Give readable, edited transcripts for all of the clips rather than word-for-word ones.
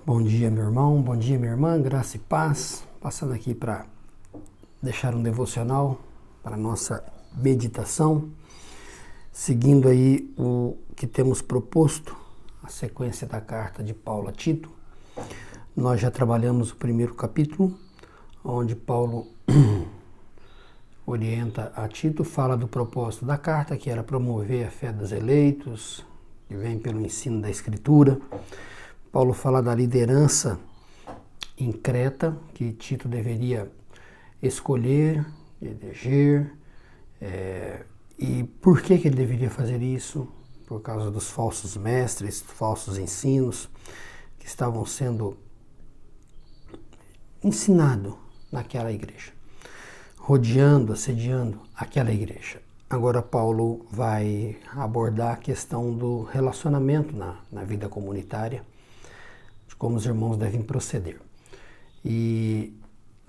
Bom dia, meu irmão, bom dia, minha irmã, graça e paz. Passando aqui para deixar um devocional para a nossa meditação, seguindo aí o que temos proposto, a sequência da carta de Paulo a Tito. Nós já trabalhamos o primeiro capítulo, onde Paulo orienta a Tito, fala do propósito da carta, que era promover a fé dos eleitos, que vem pelo ensino da Escritura. Paulo fala da liderança em Creta, que Tito deveria escolher, eleger, e por que ele deveria fazer isso? Por causa dos falsos mestres, falsos ensinos que estavam sendo ensinados naquela igreja, rodeando, assediando aquela igreja. Agora Paulo vai abordar a questão do relacionamento na vida comunitária, de como os irmãos devem proceder.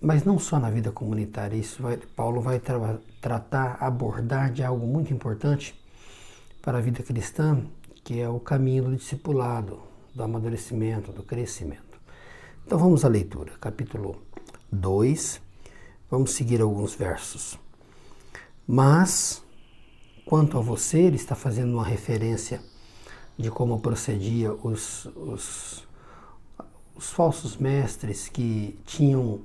Mas não só na vida comunitária, Paulo vai abordar de algo muito importante para a vida cristã, que é o caminho do discipulado, do amadurecimento, do crescimento. Então vamos à leitura, capítulo 2, vamos seguir alguns versos. Mas, quanto a você, ele está fazendo uma referência de como procedia os falsos mestres que tinham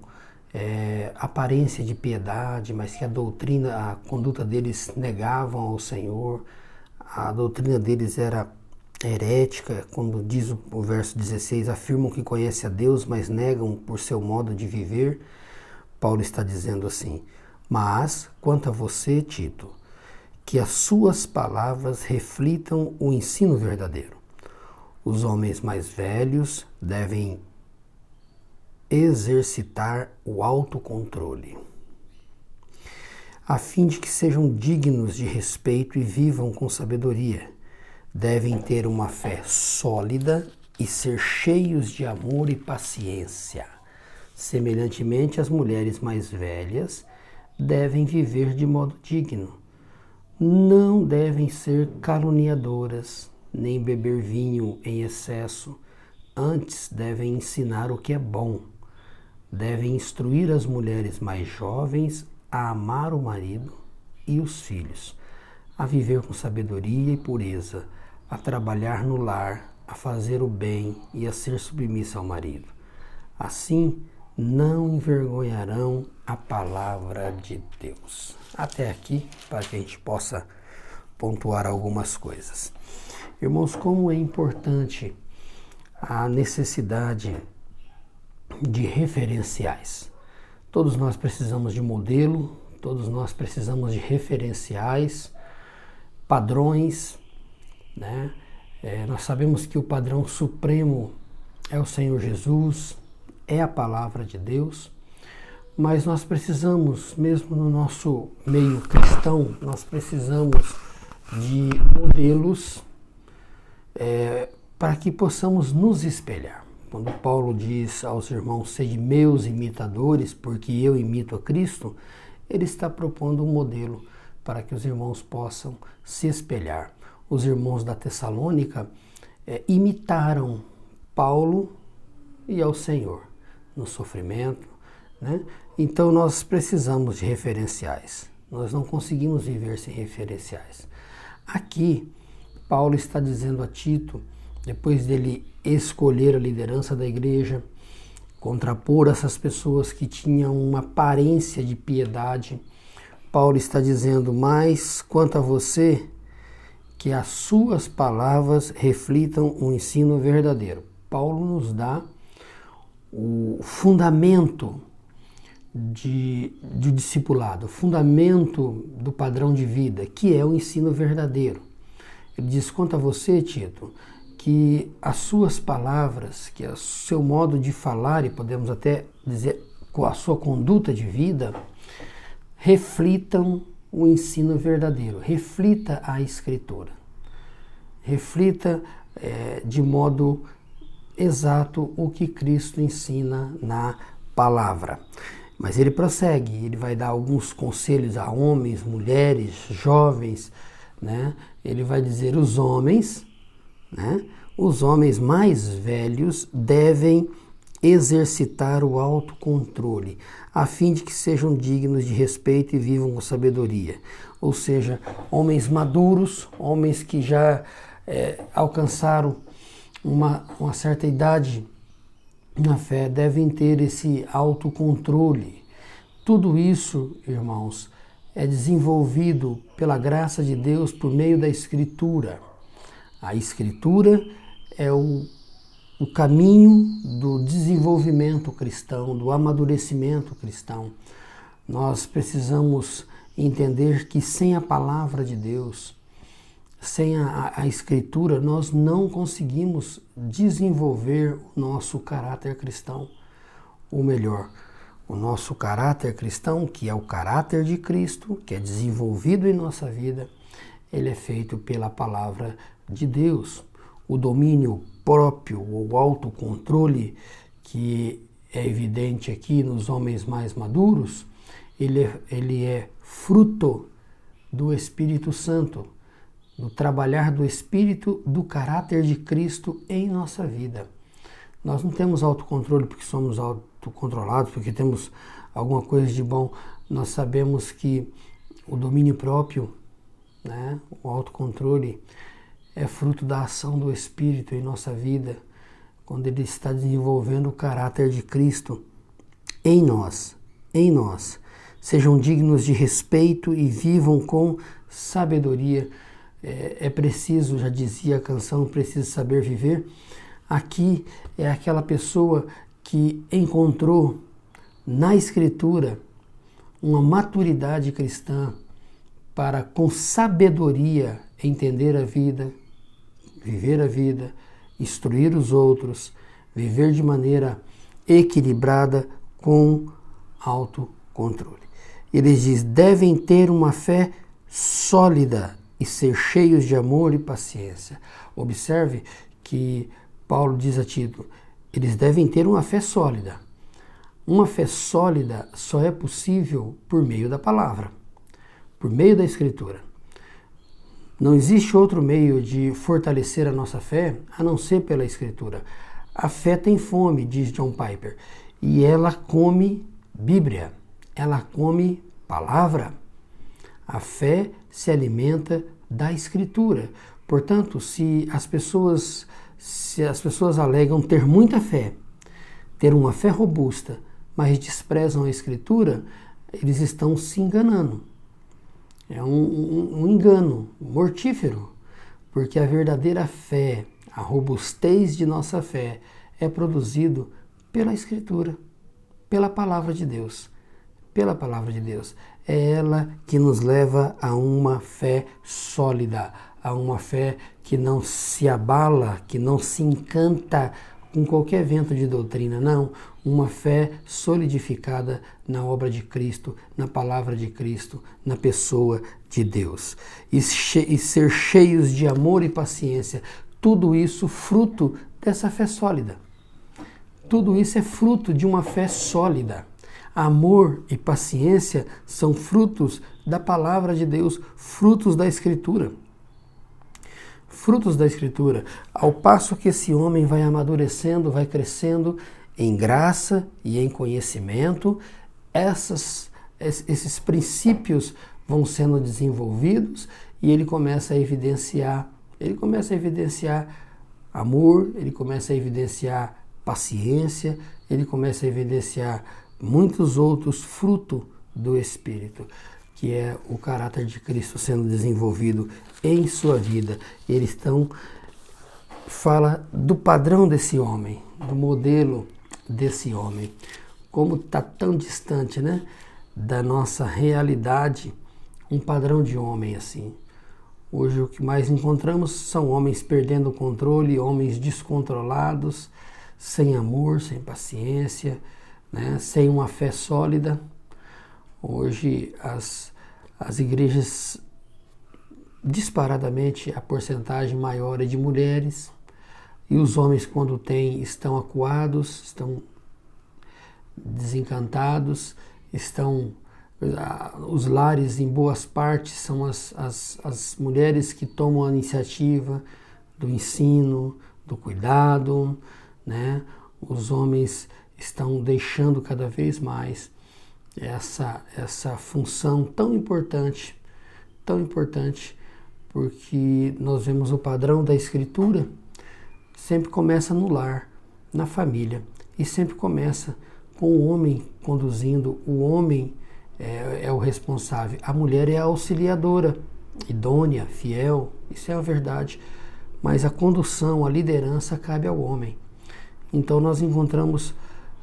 aparência de piedade, mas que a conduta deles negavam ao Senhor, a doutrina deles era herética, como diz o verso 16, afirmam que conhecem a Deus, mas negam por seu modo de viver. Paulo está dizendo assim: mas, quanto a você, Tito, que as suas palavras reflitam o ensino verdadeiro. Os homens mais velhos devem exercitar o autocontrole, a fim de que sejam dignos de respeito e vivam com sabedoria. Devem ter uma fé sólida e ser cheios de amor e paciência. Semelhantemente, as mulheres mais velhas devem viver de modo digno. Não devem ser caluniadoras, nem beber vinho em excesso. Antes devem ensinar o que é bom. Devem instruir as mulheres mais jovens a amar o marido e os filhos, a viver com sabedoria e pureza, a trabalhar no lar, a fazer o bem e a ser submissa ao marido. Assim, não envergonharão a palavra de Deus. Até aqui, para que a gente possa pontuar algumas coisas. Irmãos, como é importante a necessidade de referenciais. Todos nós precisamos de modelo, todos nós precisamos de referenciais, padrões, né? Nós sabemos que o padrão supremo é o Senhor Jesus, é a palavra de Deus, mas nós precisamos, mesmo no nosso meio cristão, nós precisamos de modelos para que possamos nos espelhar. Quando Paulo diz aos irmãos, sede meus imitadores, porque eu imito a Cristo, ele está propondo um modelo para que os irmãos possam se espelhar. Os irmãos da Tessalônica imitaram Paulo e ao Senhor no sofrimento, né? Então nós precisamos de referenciais. Nós não conseguimos viver sem referenciais. Aqui, Paulo está dizendo a Tito, depois dele escolher a liderança da igreja, contrapor essas pessoas que tinham uma aparência de piedade, Paulo está dizendo: mas quanto a você, que as suas palavras reflitam um ensino verdadeiro. Paulo nos dá o fundamento do discipulado, o fundamento do padrão de vida, que é o ensino verdadeiro. Ele diz: quanto a você, Tito, que as suas palavras, que o seu modo de falar, e podemos até dizer com a sua conduta de vida, reflitam o ensino verdadeiro, reflita a Escritura, reflita de modo exato o que Cristo ensina na palavra. Mas ele prossegue, ele vai dar alguns conselhos a homens, mulheres, jovens, né? Ele vai dizer: os homens, né? os homens mais velhos devem exercitar o autocontrole, a fim de que sejam dignos de respeito e vivam com sabedoria. Ou seja, homens maduros, homens que já alcançaram uma certa idade na fé, devem ter esse autocontrole. Tudo isso, irmãos, é desenvolvido pela graça de Deus por meio da Escritura. A Escritura é o caminho do desenvolvimento cristão, do amadurecimento cristão. Nós precisamos entender que sem a palavra de Deus, sem a Escritura, nós não conseguimos desenvolver o nosso caráter cristão. Ou melhor, o nosso caráter cristão, que é o caráter de Cristo, que é desenvolvido em nossa vida, ele é feito pela palavra de Deus. O domínio próprio, o autocontrole, que é evidente aqui nos homens mais maduros, ele é fruto do Espírito Santo, do trabalhar do Espírito, do caráter de Cristo em nossa vida. Nós não temos autocontrole porque somos autocontrolados, porque temos alguma coisa de bom. Nós sabemos que o domínio próprio, né, o autocontrole, é fruto da ação do Espírito em nossa vida, quando ele está desenvolvendo o caráter de Cristo em nós. Sejam dignos de respeito e vivam com sabedoria. É preciso, já dizia a canção, preciso saber viver. Aqui é aquela pessoa que encontrou na Escritura uma maturidade cristã para, com sabedoria, entender a vida, viver a vida, instruir os outros, viver de maneira equilibrada com autocontrole. Ele diz, devem ter uma fé sólida e ser cheios de amor e paciência. Observe que Paulo diz a Tito, eles devem ter uma fé sólida. Uma fé sólida só é possível por meio da palavra, por meio da Escritura. Não existe outro meio de fortalecer a nossa fé a não ser pela Escritura. A fé tem fome, diz John Piper, e ela come Bíblia, ela come palavra. A fé se alimenta da Escritura. Portanto, se as pessoas alegam ter muita fé, ter uma fé robusta, mas desprezam a Escritura, eles estão se enganando. É um engano mortífero, porque a verdadeira fé, a robustez de nossa fé, é produzido pela Escritura, pela palavra de Deus. Pela palavra de Deus. É ela que nos leva a uma fé sólida, a uma fé que não se abala, que não se encanta com qualquer vento de doutrina, não. Uma fé solidificada na obra de Cristo, na palavra de Cristo, na pessoa de Deus. E ser cheios de amor e paciência, tudo isso fruto dessa fé sólida. Tudo isso é fruto de uma fé sólida. Amor e paciência são frutos da palavra de Deus, frutos da Escritura. Frutos da Escritura. Ao passo que esse homem vai amadurecendo, vai crescendo em graça e em conhecimento, esses princípios vão sendo desenvolvidos e ele começa a evidenciar amor, ele começa a evidenciar paciência, ele começa a evidenciar muitos outros frutos do Espírito, que é o caráter de Cristo sendo desenvolvido em sua vida. Fala do padrão desse homem, do modelo desse homem. Como está tão distante, né, da nossa realidade, um padrão de homem assim. Hoje o que mais encontramos são homens perdendo o controle, homens descontrolados, sem amor, sem paciência, né, sem uma fé sólida. Hoje as igrejas, disparadamente, a porcentagem maior é de mulheres, e os homens, quando têm, estão acuados, estão desencantados, os lares, em boas partes, são as mulheres que tomam a iniciativa do ensino, do cuidado, né? Os homens estão deixando cada vez mais essa função tão importante, porque nós vemos o padrão da Escritura, sempre começa no lar, na família, e sempre começa com o homem conduzindo, o homem é o responsável, a mulher é a auxiliadora, idônea, fiel, isso é a verdade, mas a condução, a liderança cabe ao homem. Então nós encontramos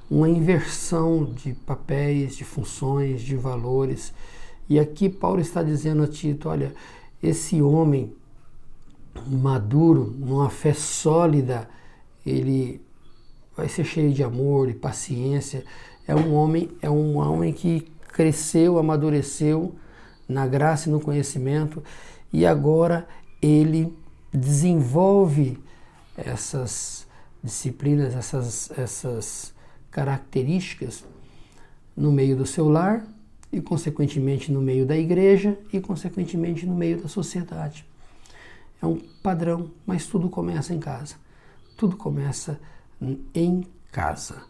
uma inversão de papéis, de funções, de valores, e aqui Paulo está dizendo a Tito, olha, esse homem maduro, numa fé sólida, ele vai ser cheio de amor e paciência. É um homem que cresceu, amadureceu na graça e no conhecimento e agora ele desenvolve essas disciplinas, essas características no meio do seu lar e consequentemente no meio da igreja e consequentemente no meio da sociedade. É um padrão, mas tudo começa em casa. Tudo começa em casa.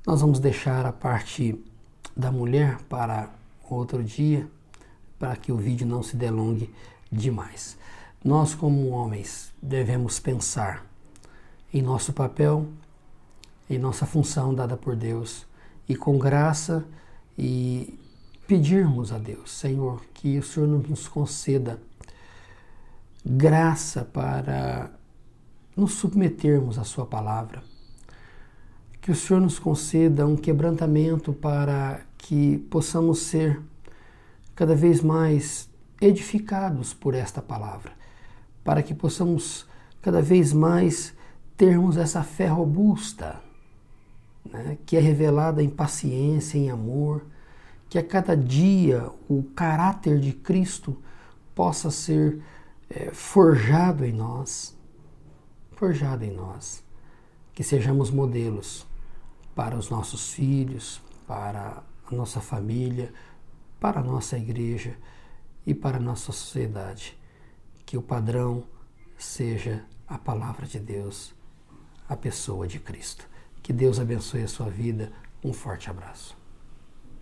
Nós vamos deixar a parte da mulher para outro dia, para que o vídeo não se delongue demais. Nós, como homens, devemos pensar em nosso papel, em nossa função dada por Deus, e com graça e pedirmos a Deus, Senhor, que o Senhor nos conceda graça para nos submetermos à sua palavra, que o Senhor nos conceda um quebrantamento para que possamos ser cada vez mais edificados por esta palavra, para que possamos cada vez mais termos essa fé robusta, né, que é revelada em paciência, em amor, que a cada dia o caráter de Cristo possa ser forjado em nós, que sejamos modelos para os nossos filhos, para a nossa família, para a nossa igreja e para a nossa sociedade. Que o padrão seja a palavra de Deus, a pessoa de Cristo. Que Deus abençoe a sua vida. Um forte abraço.